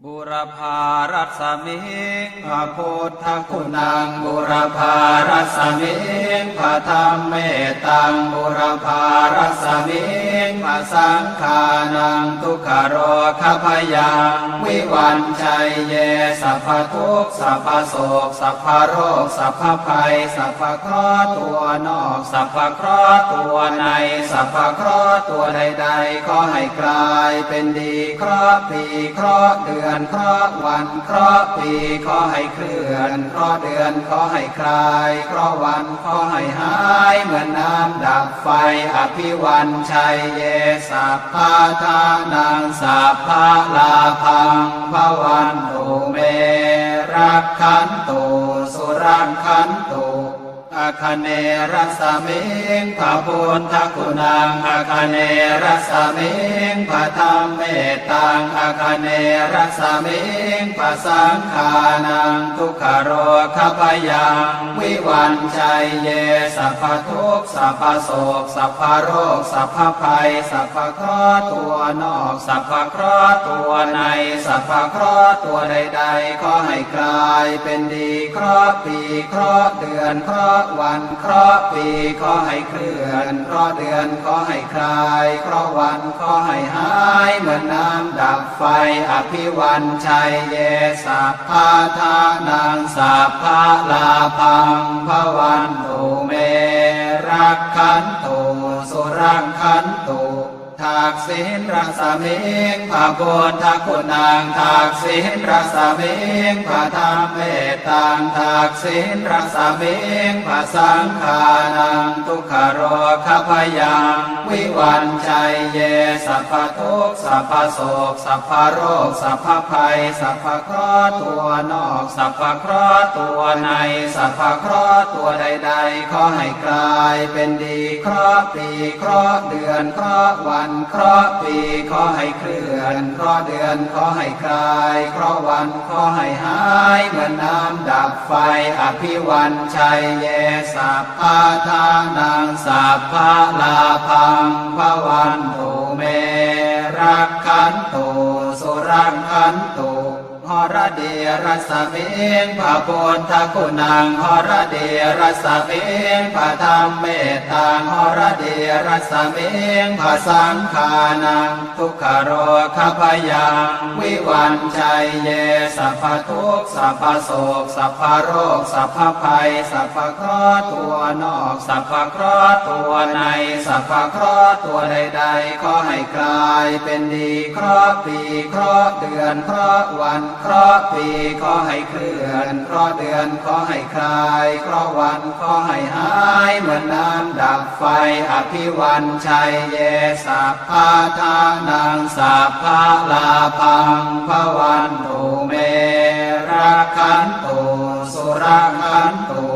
บุรพารัศมิงพระพุทธคุณังบุรพารัศมิงพระธรรมเมตังบุรพารัศมิงพระสังฆานังทุกขโรคพยังวิวันชัยเยสัพพทุกข์สัพพโศกสัพพโรคสัพพภัยสัพพเคราะห์ตัวนอกสัพพเคราะห์ตัวในสัพพเคราะห์ตัวใดๆขอให้กลายเป็นดีเคราะห์ปีเคราะห์เดือนเคราะห์วันเคราะห์ปีขอให้เคลื่อนเคราะห์เดือนขอให้คลายเคราะห์วันขอให้หายเหมือนน้ำดับไฟอภิวันชัยเยสัพพะทานังสัพพะลาภังภวันตุเมรักขันตุสุรังขันตุอาคเนรัสมิงพระพุทธคุณังอาคเนรัสมิงพระธรรมเมตังอาคเนรัสมิงพระสังฆานังทุกขโรคพยังวิวันชัยเยสัพพทุกข์สัพพโศกสัพพโรคสัพพภัยสัพพเคราะห์ตัวนอกสัพพเคราะห์ตัวในสัพพเคราะห์ตัวใดๆขอให้กลายเป็นดีเคราะห์ปีเคราะห์เดือนเคราะห์วันเคราะห์ปีขอให้เคลื่อนเคราะห์เดือนขอให้คลายเคราะห์วันขอให้หายเหมือนน้ำดับไฟอภิวันชัยเยสัพพะทานังสัพพะลาภังภวันตุเมรักขันตุสุรังขันตุทักษิณรัศมิงพระพุทธคุณังทักษิณรัศมิงพระธรรมเมตังทักษิณรัศมิงพระสังฆานังทุกขโรคพยังวิวันชัยเยสัพพทุกข์สัพพโศกสัพพโรคสัพพภัยสัพพเคราะห์ตัวนอกสัพพเคราะห์ตัวในสัพพเคราะห์ตัวใดๆขอให้กลายเป็นดีเคราะห์ปีเคราะห์เดือนเคราะห์วันเคราะห์ปีขอให้เคลื่อนเคราะห์เดือนขอให้คลายเคราะห์วันขอให้หายเหมือนน้ำดับไฟอภิวันชัยเยสัพพะทานังสัพพะลาภังภวันตุเมรักขันตุสุรังขันตุหรเดรัสมิงพระพุทธคุณังหรเดรัสมิงพระธรรมเมตังหรเดรัสมิงพระสังฆานังทุกขโรคพยังวิวันชัยเยสัพพทุกข์สัพพโศกสัพพโรคสัพพภัยสัพพเคราะห์ตัวนอกสัพพเคราะห์ตัวในสัพพเคราะห์ตัวใดๆขอให้กลายเป็นดีเคราะห์ปีเคราะห์เดือนเคราะห์วันเคราะห์ปีขอให้เคลื่อนเคราะห์เดือนขอให้คลายเคราะห์วันขอให้หายเหมือนน้ำดับไฟอภิวันชัยเยสัพพะทานังสัพพะลาภังภวันตุเมรักขันตุสุรังขันตุ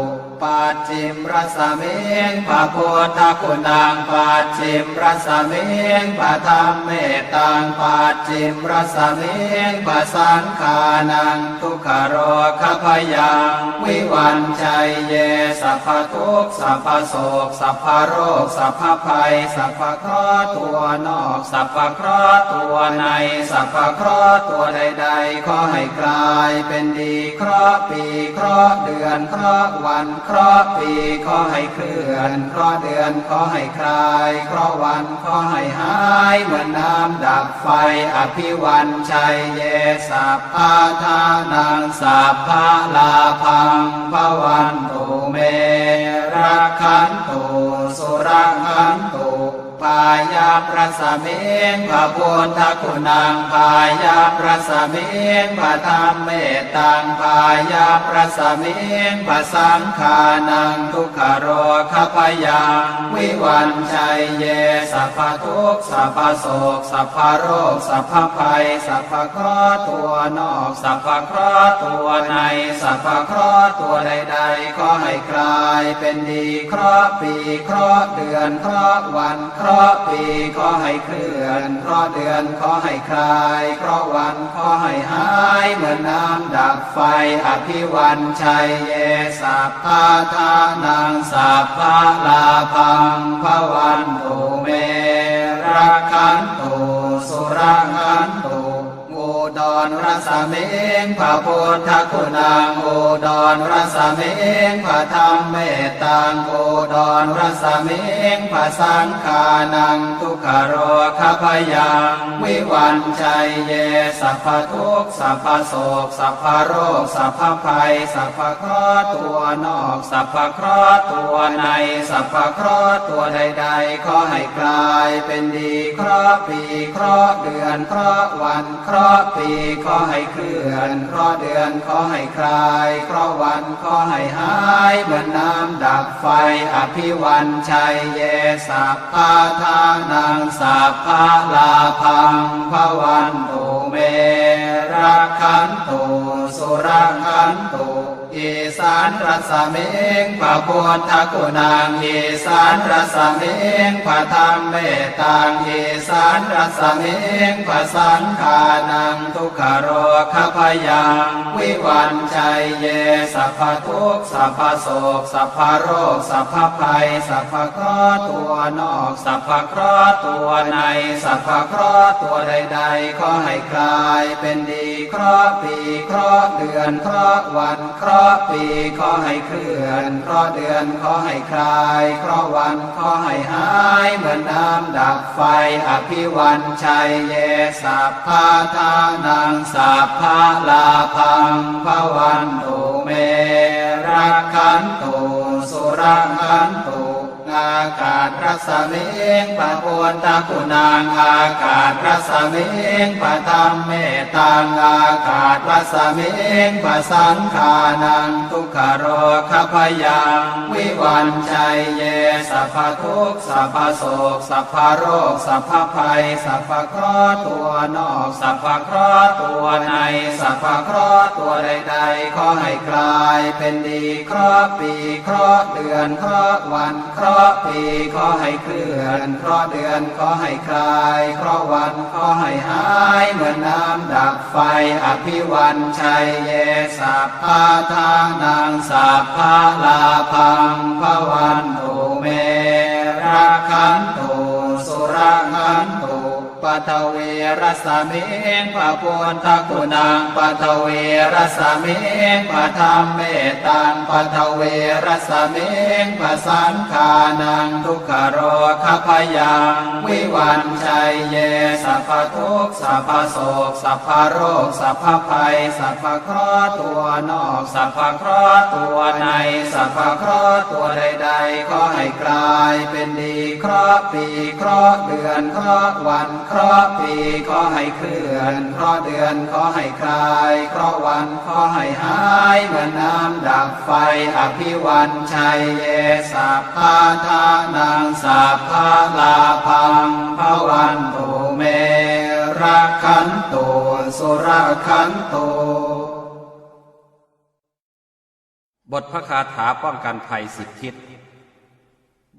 ปัจฉิมรัสมิงพระพุทธคุณังปัจฉิมรัสมิงพระธรรมเมตังปัจฉิมรัสมิงพระสังฆานังทุกขโรคพยังวิวันชัยเยสัพพทุกข์สัพพโศกสัพพโรคสัพพภัยสัพพเคราะห์ตัวนอกสัพพเคราะห์ตัวในสัพพเคราะห์ตัวใดๆขอให้กลายเป็นดีเคราะห์ปีเคราะห์เดือนเคราะห์วันเคราะห์ปีขอให้เคลื่อนเคราะห์เดือนขอให้คลายเคราะห์วันขอให้หายเหมือนน้ำดับไฟอภิวันชัยเยสัพพะทานังสัพพะลาภังภวันตุเมรักขันตุสุรังขันตุพายาประสมิงพระพุทธคุณังพายาประสมิงพระธรรมเมตังพายาประสมิงพระสังฆานังทุกขโรคพยังวิวันชัยเยสัพพทุกข์สัพพโศกสัพพโรคสัพพภัยสัพพเคราะห์ตัวนอกสัพพเคราะห์ตัวในสัพพเคราะห์ตัวใดๆขอให้กลายเป็นดีเคราะห์ปีเคราะห์เดือนเคราะห์วันเคราะห์ปีขอให้เคลื่อนเคราะห์เดือนขอให้คลายเคราะห์วันขอให้หายเหมือนน้ำดับไฟอภิวันชัยเยสัพพะทานังสัพพะลาภังภวันตุเมรักขันตุสุรังขันตุ อุ ดรรสเมงพระพุทธคุณังอุดรรสเมงพระธรรมเมตตังอุดรรสเมงพระสังฆานังทุกขโรคพยังวิวันชัยเยสัพพทุกข์สัพพโศกสัพพโรคสัพพภัยสัพพเคราะห์ตัวนอกสัพพเคราะห์ตัวในสัพพเคราะห์ตัวใดๆขอให้กลายเป็นดีเคราะห์ปีเคราะห์เดือนเคราะห์วันเคราะห์ปีขอให้เคลื่อนเคราะห์เดือนขอให้คลายเคราะห์วันขอให้หายเหมือนน้ำดับไฟอภิวันชัยเยสัพพะทานังสัพพะลาภังภวันตุเมรักขันตุสุรักขันตุอีสานรัสเมงพระพุทธคุณังอีสานรัสเมงพระธรรมเมตตังอีสานรัสเมงพระสังฆานังทุกขโรคพยังวิวันชัยเยสัพพทุกข์สัพพโศกสัพพโรคสัพพภัยสัพพเคราะห์ตัวนอกสัพพเคราะห์ตัวในสัพพเคราะห์ตัวใดๆขอให้กลายเป็นดีเคราะห์ปีเคราะห์เดือนเคราะห์วันเคราะห์ปีขอให้เคลื่อนเคราะห์เดือนขอให้คลายเคราะห์วันขอให้หายเหมือนน้ำดับไฟอภิวันชัยเยสัพพะทานังสัพพะลาภังภวันตุเมรักขันตุสุรักขันตุอากาศรัสเมงพระพุทธคุณังอากาศรัสเมงพระธรรมเมตตังอากาศรัสเมงพระสังฆานังทุกขโรคพยังวิวันชัยเยสัพพทุกข์สัพพโศกสัพพโรคสัพพภัยสัพพเคราะห์ตัวนอกสัพพเคราะห์ตัวในสัพพเคราะห์ตัวใดๆขอให้กลายเป็นดีเคราะห์ปีเคราะห์เดือนเคราะห์วันเคราะห์ปีขอให้เคลื่อนเคราะห์เดือนขอให้คลายเคราะห์วันขอให้หายเหมือนน้ำดับไฟอภิวันชัยเยสัพพะทานังสัพพะลาภังภวันตุเมรักขันตุสุรักขันตุปัทเวรัสเมงพระพุทธคุณังปัทเวรัสเมงพระธรรมเมตตังปัทเวรัสเมงพระสังฆานังทุกขโรคพยังวิวันชัยเยสัพพทุกข์สัพพโศกสัพพโรคสัพพภัยสัพพเคราะห์ตัวนอกสัพพเคราะห์ตัวในสัพพเคราะห์ตัวใดๆขอให้กลายเป็นดีเคราะห์ปีเคราะห์เดือนเคราะห์วันเคราะห์ปีขอให้เคลื่อนเคราะห์เดือนขอให้คลายเคราะห์วันขอให้หายเหมือนน้ำดับไฟอภิวันชัยเยสัพพะทานังสัพพะลาภังภวันตุเมรักขันตุสุรักขันตุ บทพระคาถาป้องกันภัย10 ทิศ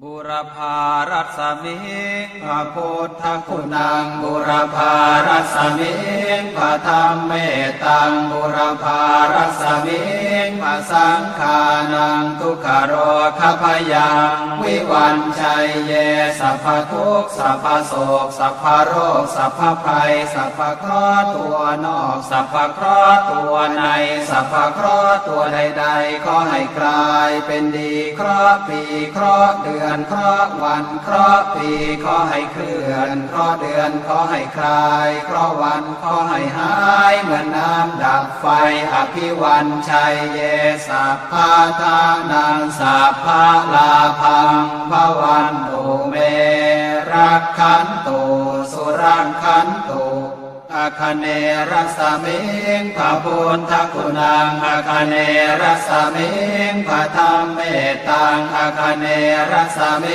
บุรพารัสมิงพระพุทธคุณังบุรพารัสมิงพระธรรมเมตตังบุรพารัสมิงพระสังฆานังทุกขโรคพยังวิวันชัยเยสัพพทุกข์สัพพโศกสัพพโรคสัพพภัยสัพพเคราะห์ตัวนอกสัพพเคราะห์ตัวในสัพพเคราะห์ตัวใดๆขอให้กลายเป็นดีเคราะห์ปีเคราะห์เดือนเคราะห์วันเคราะห์ปีขอให้เคลื่อนเคราะห์เดือนขอให้คลายเคราะห์วันขอให้หายเหมือนน้ำดับไฟอภิวันชัยเยสัพพะทานังสัพพะลาภังภวันตุเมรักขันตุสุรักขันตุอาคเนรัสเมงพระพุทธคุณังอาคเนรัสเมงพระธรรมเมตตังอาคเนรัสเม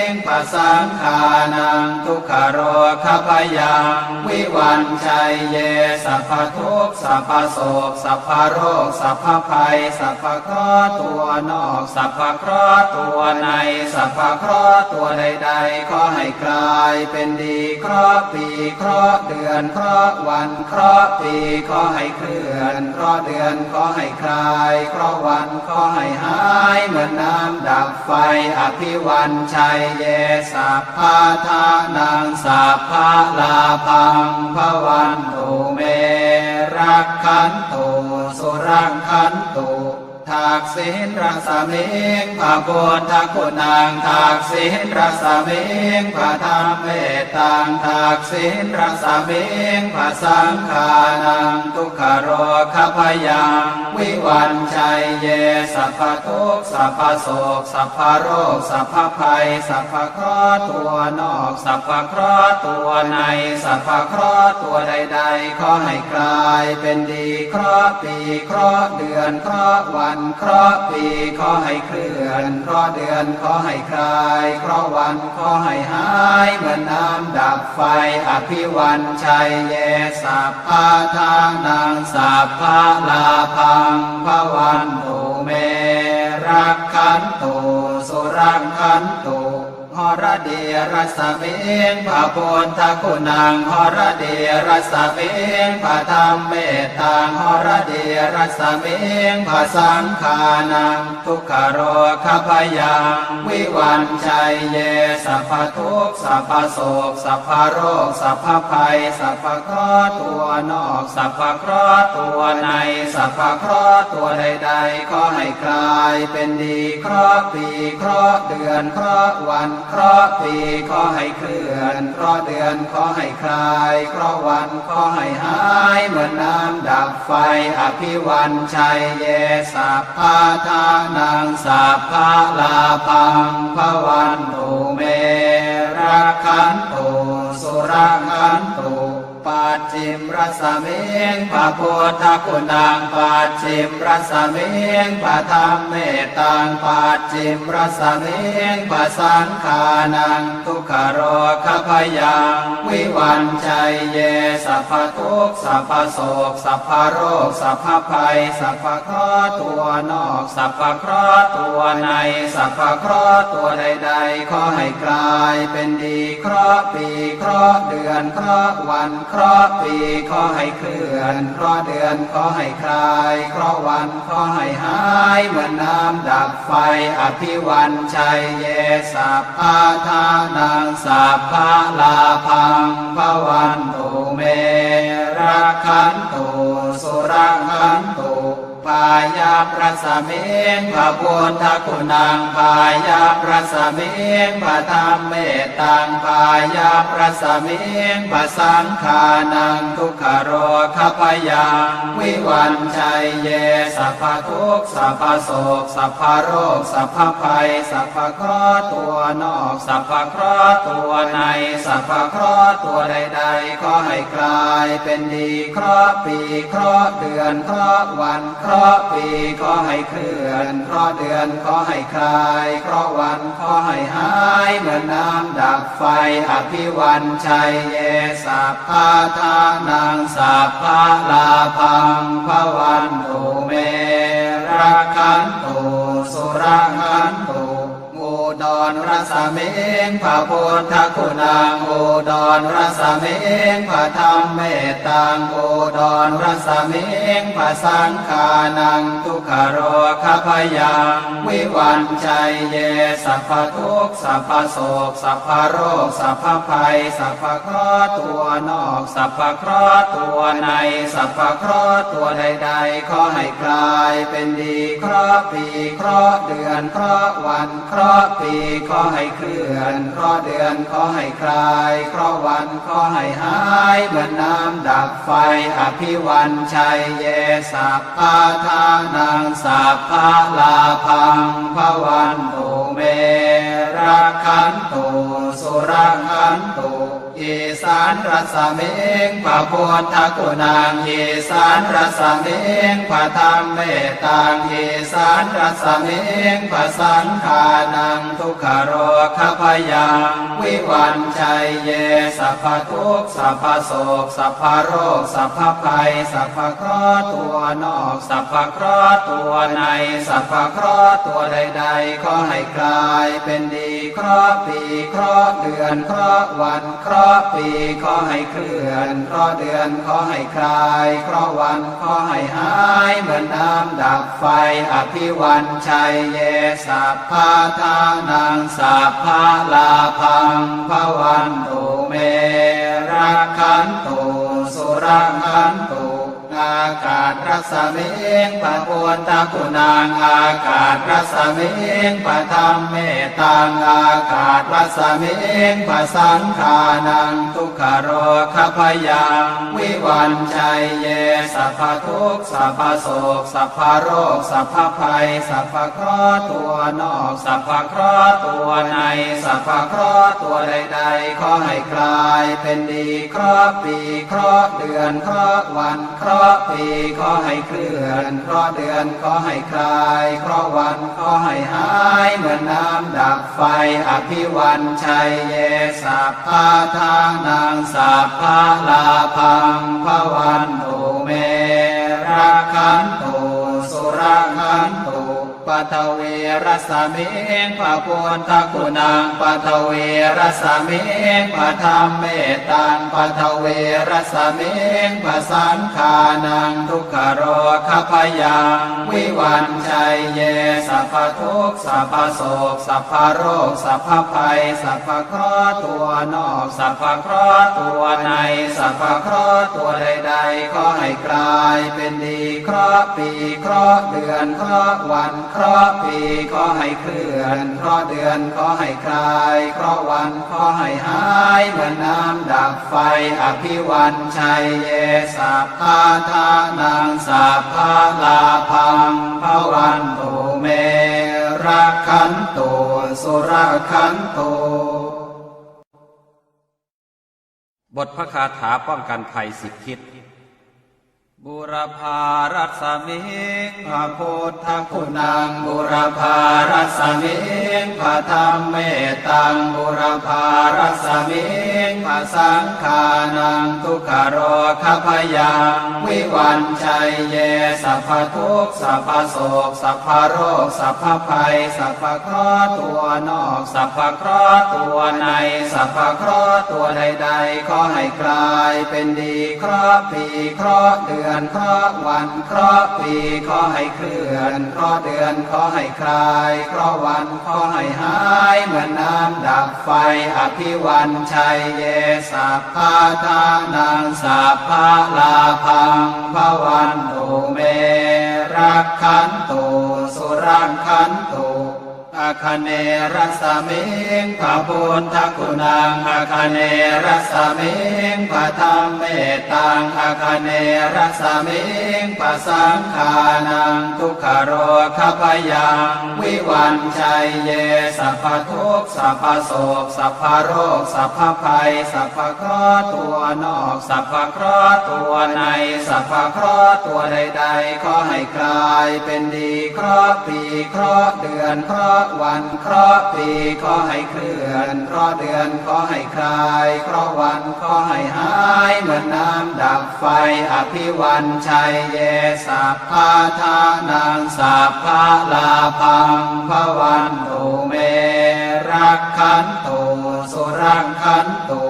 งพระสังฆานังทุกขโรคพยังวิวันชัยเยสัพพทุกข์สัพพโศกสัพพโรคสัพพภัยสัพพเคราะห์ตัวนอกสัพพเคราะห์ตัวในสัพพเคราะห์ตัวใดๆขอให้กลายเป็นดีเคราะห์ปีเคราะห์เดือนเคราะห์วันเคราะห์ปีขอให้เคลื่อนเคราะห์เดือนขอให้คลายเคราะห์วันขอให้หายเหมือนน้ำดับไฟอภิวันชัยเยสัพพะทานังสัพพะลาภังภวันตุเม รักขันตุสุรังขันตุทักษิณรัศมิงพระพุทธคุณังทักษิณรัศมิงพระธรรมเมตตังทักษิณรัศมิงพระสังฆานังทุกขโรคพยังวิวันชัยเยสัพพทุกข์สัพพโศกสัพพโรคสัพพภัยสัพพเคราะห์ตัวนอกสัพพเคราะห์ตัวในสัพพเคราะห์ตัวใดๆขอให้กลายเป็นดีเคราะห์ปีเคราะห์เดือนเคราะห์วันเคราะห์ปีขอให้เคลื่อนเคราะห์เดือนขอให้คลายเคราะห์วันขอให้หายเหมือนน้ำดับไฟอภิวันชัยเยสัพพะทานังสัพพะลาภังภวันตุเมรักขันตุสุรังขันตุหรเดียรัสมิงพระพุทธคุณังหรเดียรัสมิงพระธรรมเมตตังหรเดียรัสมิงพระสังฆานังทุกขโรคพยังวิวันชัยเยสัพพทุกข์สัพพโศกสัพพโรคสัพพภัยสัพพเคราะห์ตัวนอกสัพพเคราะห์ตัวในสัพพเคราะห์ตัวใดๆขอให้กลายเป็นดีเคราะห์ปีเคราะห์เดือนเคราะห์วันเคราะห์ปีขอให้เคลื่อนเคราะห์เดือนขอให้คลายเคราะห์วันขอให้หายเหมือนน้ำดับไฟอภิวันชัยเยสัพพะทานังสัพพะลาภังภวันตุเมรักขันตุสุรังขันตุปัจฉิมรัสมิงพระพุทธคุณังปัจฉิมรัสมิงพระธรรมเมตตังปัจฉิมรัสมิงพระสังฆานังทุกขโรคพยังวิวันชัยเยสัพพทุกข์สัพพโศกสัพพโรคสัพพภัยสัพพเคราะห์ตัวนอกสัพพเคราะห์ตัวในสัพพเคราะห์ตัวใดๆขอให้กลายเป็นดีเคราะห์ปีเคราะห์เดือนเคราะห์วันเคราะห์ปีขอให้เคลื่อนเคราะห์เดือนขอให้คลายเคราะห์วันขอให้หายเหมือนน้ำดับไฟอภิวันชัยเยสัพพะทานังสัพพะลาภังภวันตุเมรักขันตุสุรังขันตุพายาพระสมิงพระพุทธคุณังพายาพระสมิงพระธรรมเมตตังพายาพระสมิงพระสังฆานังทุกขโรคพยังวิวันชัยเยสัพพทุกข์สัพพโศกสัพพโรคสัพพภัยสัพพเคราะห์ตัวนอกสัพพเคราะห์ตัวในสัพพเคราะห์ตัวใดๆขอให้กลายเป็นดีเคราะห์ปีเคราะห์เดือนเคราะห์วันเคราะห์ปีขอให้เคลื่อนเคราะห์เดือนขอให้คลายเคราะห์วันขอให้หายเหมือนน้ำดับไฟอภิวันชัยเยสัพพะทานังสัพพะลาภังภวันตุเมรักขันตุสุรังขันตุอุดรรัสมิงพระพุทธคุณังอุดรรัสมิงพระธรรมเมตตังอุดรรัสมิงพระสังฆานังทุกขโรคพยังวิวันชัยเยสัพพทุกข์สัพพโศกสัพพโรคสัพพภัยสัพพเคราะห์ตัวนอกสัพพเคราะห์ตัวในสัพพเคราะห์ตัวใดๆขอให้กลายเป็นดีเคราะห์ปีเคราะห์เดือนเคราะห์วันเคราะห์ปีขอให้เคลื่อนเคราะห์เดือนขอให้คลายเคราะห์วันขอให้หายเหมือนน้ำดับไฟอภิวันชัยเยสัพพะทานังสัพพะลาภังภวันตุเมรักขันตุสุรังขันตุอีสานรัสมิงพระพุทธคุณังอีสานรัสมิงพระธรรมเมตตังอีสานรัสมิงพระสังฆานังทุกขโรคพยังวิวันชัยเยสัพพทุกข์สัพพโศกสัพพโรคสัพพภัยสัพพเคราะห์ตัวนอกสัพพเคราะห์ตัวในสัพพเคราะห์ตัวใดๆขอให้กลายเป็นดีเคราะห์ปีเคราะห์เดือนเคราะห์วันเคราะห์ปีขอให้เคลื่อนเคราะห์เดือนขอให้คลายเคราะห์วันขอให้หายเหมือนน้ำดับไฟอภิวันชัยเยสัพพะทานังสัพพะลาภังภวันตุเมรักขันตุสุรังขันตุนา สมิงปะปุตตะคุณังอากาศรัสมิงปะธรรมเมตังอากาศรัสมิงปะสังขานังทุกขโรคพยังวิวันชัยเยสัพพทุกข์สัพพโศกสัพพโรคสัพพภัยสัพพเคราะห์ตัวนอกสัพพเคราะห์ตัวในสัพพเคราะห์ตัวใดๆขอให้กลายเป็นดีเคราะห์ปีเคราะห์เดือนเคราะห์วันเคราะห์ปีขอให้เคลื่อนเคราะห์เดือนขอให้คลายเคราะห์วันขอให้หายเหมือนน้ำดับไฟอภิวันชัยเยสัพพะทานังสัพพะลาภังภวันตุเมรักขันตุสุรักขันตุปัทเวรสมิงพระพุทธคุณังปัทเวรสมิงพระธรรมเมตังปัทเวรสมิงพระสังฆานังทุกขโรคพยังวิวันชัยเยสัพพทุกข์สัพพโศกสัพพโรคสัพพภัยสัพพเคราะห์ตัวนอกสัพพเคราะห์ตัวในสัพพเคราะห์ตัวใดๆขอให้กลายเป็นดีเคราะห์ปีเคราะห์เดือนเคราะห์วันเคราะห์ปีขอให้เคลื่อนเคราะห์เดือนขอให้คลายเคราะห์วันขอให้หายเหมือนน้ำดับไฟอภิวันชัยเยสัพพะทานังสัพพะลาภังภวันตุเมรักขันตุสุรักขันตุ บทพระคาถาป้องกันภัย10 ทิศบุรพารัสมิงพระพุทธคุณังบุรพารัสมิงพระธรรมเมตังบุรพารัสมิงพระสังฆานังทุกขโรคพยังวิวันชัยเยสัพพทุกข์สัพพโศกสัพพโรคสัพพภัยสัพพเคราะห์ตัวนอกสัพพเคราะห์ตัวในสัพพเคราะห์ตัวใดๆขอให้กลายเป็นดีเคราะห์ปีเคราะห์เดือนเคราะห์วันเคราะห์ปีขอให้เคลื่อนเคราะห์เดือนขอให้คลายเคราะห์วันขอให้หายเหมือนน้ำดับไฟอภิวันชัยเยสัพพะทานังสัพพะลาภังภวันตุเมรักขันตุสุรักขันตุอาคเนรัสมิงพระพุทธคุณังอาคเนรัสมิงพระธรรมเมตังอาคเนรัสมิงพระสังฆานังทุกขโรคพยังวิวันชัยเยสัพพทุกข์สัพพโศกสัพพโรคสัพพภัยสัพพเคราะห์ตัวนอกสัพพเคราะห์ตัวในสัพพเคราะห์ตัวใดๆขอให้กลายเป็นดีเคราะห์ปีเคราะห์เดือนเคราะห์วันเคราะห์ปีขอให้เคลื่อนเคราะห์เดือนขอให้คลายเคราะห์วันขอให้หายเหมือนน้ำดับไฟอภิวันชัยเยสัพพะทานังสัพพะลาภังภวันตุเมรักขันตุสุรักขันตุ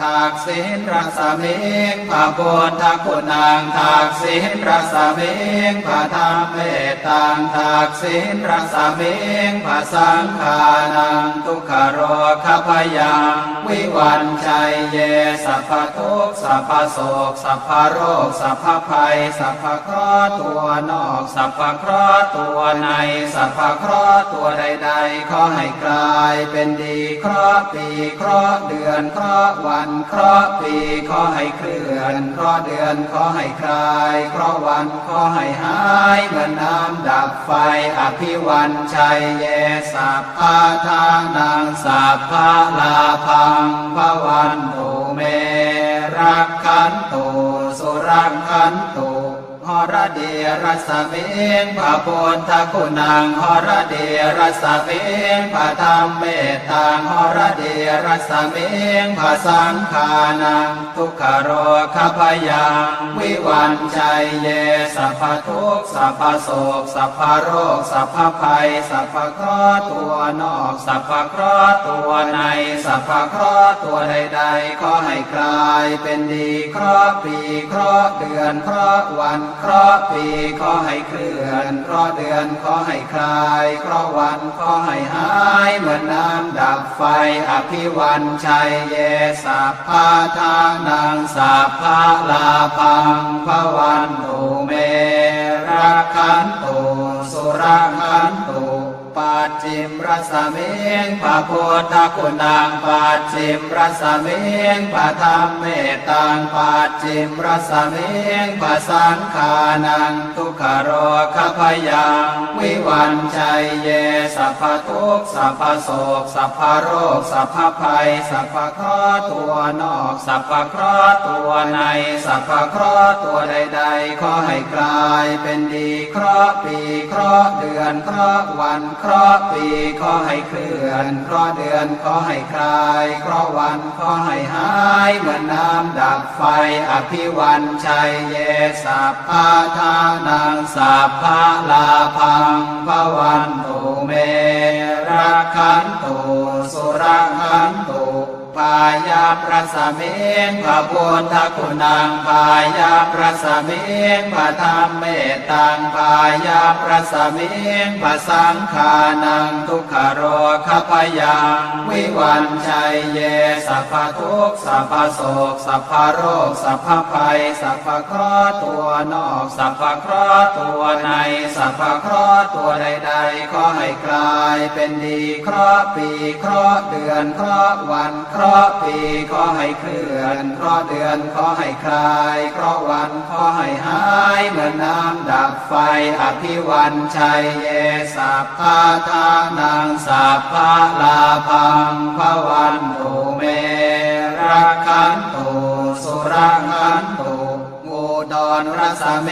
ทักษิณรัสมิงพระพุทธคุณังทักษิณรัสมิงพระธรรมเมตังทักษิณรัสมิงพระสังฆานังทุกขโรคพยังวิวันชัยเยสัพพทุกข์สัพพโศกสัพพโรคสัพพภัยสัพพเคราะห์ตัวนอกสัพพเคราะห์ตัวในสัพพเคราะห์ตัวใดๆขอให้กลายเป็นดีเคราะห์ปีเคราะห์เดือนเคราะห์วันเคราะห์ปีขอให้เคลื่อนเคราะห์เดือนขอให้คลายเคราะห์วันขอให้หายเหมือนน้ำดับไฟอภิวันชัยเยสัพพะทานังสัพพะลาภังภวันตุเมรักขันตุสุรักขันตุหรเดรัสมิงพระพุทธคุณังหรเดรัสมิงพระธรรมเมตังหรเดรัสมิงพระสังฆานังทุกขโรคพยังวิวันชัยเยสัพพทุกข์สัพพโศกสัพพโรคสัพพภัยสัพพเคราะห์ตัวนอกสัพพเคราะห์ตัวในสัพพเคราะห์ตัวใดๆขอให้กลายเป็นดีเคราะห์ปีเคราะห์เดือนเคราะห์วันเคราะห์ปีขอให้เคลื่อนเคราะห์เดือนขอให้คลายเคราะห์วันขอให้หายเหมือนน้ำดับไฟอภิวันชัยเยสัพพะทานังสัพพะลาภังภวันตุเม ขันตุสุรขันตุปัจฉิมรสมิงพระพุทธคุณังปัจฉิมรสมิงพระธรรมเมตังปัจฉิมรสมิงพระสังฆานังทุกขโรคพยังวิวันชัยเยสัพพทุกข์สัพพโศกสัพพโรคสัพพภัยสัพพเคราะห์ตัวนอกสัพพเคราะห์ตัวในสัพพเคราะห์ตัวใดๆขอให้กลายเป็นดีเคราะห์ปีเคราะห์เดือนเคราะห์วันเคราะห์ปีขอให้เคลื่อนเคราะห์เดือนขอให้คลายเคราะห์วันขอให้หายเหมือนน้ำดับไฟอภิวันชัยเยสัพพะทานังสัพพะลาภังภวันตุเมรักขันตุสุรขันตุพายาประสเมงพระพุทธคุณังพายาประสเมงพระธรรมเมตตังพายาประสเมงพระสังฆานังทุกขโรคพยังวิวันชัยเยสัพพทุกข์สัพพโศกสัพพโรคสัพพภัยสัพพเคราะห์ตัวนอกสัพพเคราะห์ตัวในสัพพเคราะห์ตัวใดๆขอให้กลายเป็นดีเคราะห์ปีเคราะห์เดือนเคราะห์วันเคราะห์ปีขอให้เคลื่อนเคราะห์เดือนขอให้คลายเคราะห์วันขอให้หายเหมือนน้ำดับไฟอภิวันชัยเยสัพพะทานังสัพพะลาภังภวันตุเมรักขันตุสุรขันตุอุดรรสเม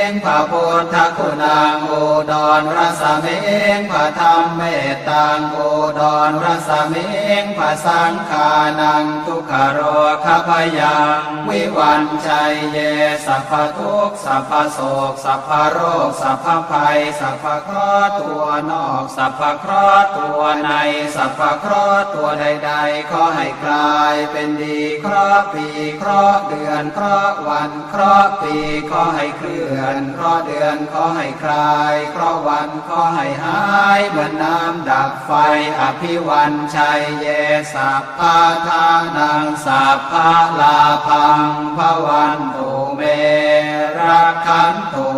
งพระพุทธคุณังอุดรรสเมงพระธรรมเมตตังอุดรรสเมงพระสังฆานังทุกขโรคพยังวิวันชัยเยสัพพทุกข์สัพพโศกสัพพโรคสัพพภัยสัพพเคราะห์ตัวนอกสัพพเคราะห์ตัวในสัพพเคราะห์ตัวใดๆขอให้กลายเป็นดีเคราะห์ปีเคราะห์เดือนเคราะห์วันเคราะห์ปีขอให้เคลื่อนเคราะห์เดือนขอให้คลายเคราะห์วันขอให้หายเหมือนน้ำดับไฟอภิวันชัยเยสัพพะทานังสัพพะลาภังภวันตุเมรักขันตุ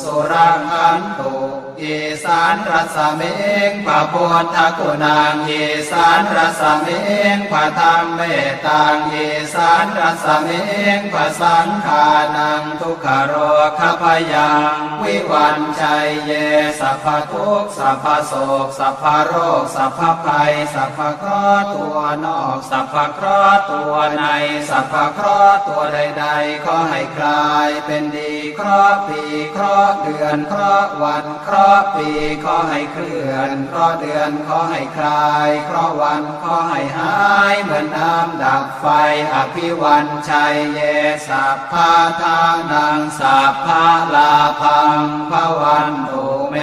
สุรขันตุอีสานรสเมงพระพุทธคุณังอีสานรสเมงพระธรรมเมตตังอีสานรสเมงพระสังฆานังทุกขโรคพยังวิวันชัยเยสัพพทุกข์สัพพโศกสัพพโรคสัพพภัยสัพพเคราะห์ตัวนอกสัพพเคราะห์ตัวในสัพพเคราะห์ตัวใดๆขอให้กลายเป็นดีเคราะห์ปีเคราะห์เดือนเคราะห์วันเคราะห์ปีขอให้เคลื่อนเคราะห์เดือนขอให้คลายเคราะห์วันขอให้หายเหมือนน้ำดับไฟอภิวันชัยเยสัพพะทานังสัพพะลาภังภวันตุเม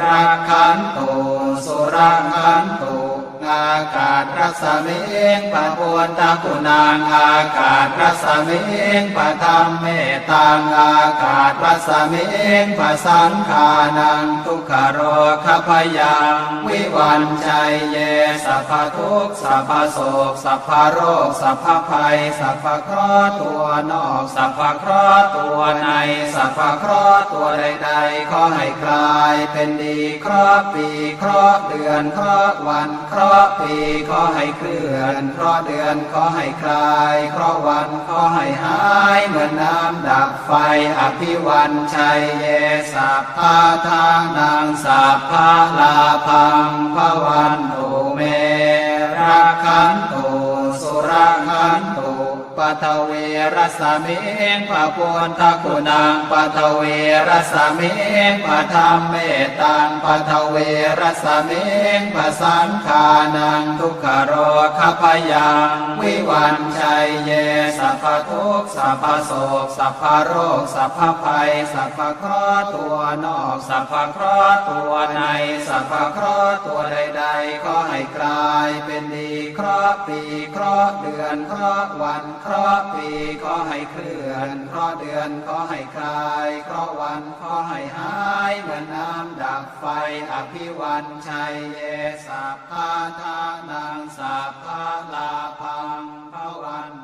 รักขันตุสุรขันตุอากาศรัสเมงพระพุทธคุณังอากาศรัสเมงพระธรรมเมตตังอากาศรัสเมงพระสังฆานังทุกขโรคพยังวิวันชัยเยสัพพทุกข์สัพพโศกสัพพโรคสัพพภัยสัพพเคราะห์ตัวนอกสัพพเคราะห์ตัวในสัพพเคราะห์ตัวใดๆขอให้กลายเป็นดีเคราะห์ปีเคราะห์เดือนเคราะห์วันเคราะห์ปีขอให้เคลื่อนเคราะห์เดือนขอให้คลายเคราะห์วันขอให้หายเหมือนน้ำดับไฟอภิวันชัยเยสัพพะทานังสัพพะลาภังภวันตุเมรักขันตุสุรขันตุปัทเวรสเมงพระพุทธคุณังปัทเวรสเมงพระธรรมเมตตังปัทเวรสเมงพระสังฆานังทุกขโรคพยังวิวันชัยเยสัพพทุกข์สัพพโศกสัพพโรคสัพพภัยสัพพเคราะห์ตัวนอกสัพพเคราะห์ตัวในสัพพเคราะห์ตัวใดๆขอให้กลายเป็นดีเคราะห์ปีเคราะห์เดือนเคราะห์วันเคราะห์ปีขอให้เคลื่อนเคราะห์เดือนขอให้คลายเคราะห์วันขอให้หายเหมือนน้ำดับไฟอภิวันชัยเยสัพพะทานังสัพพะลาภังภวัน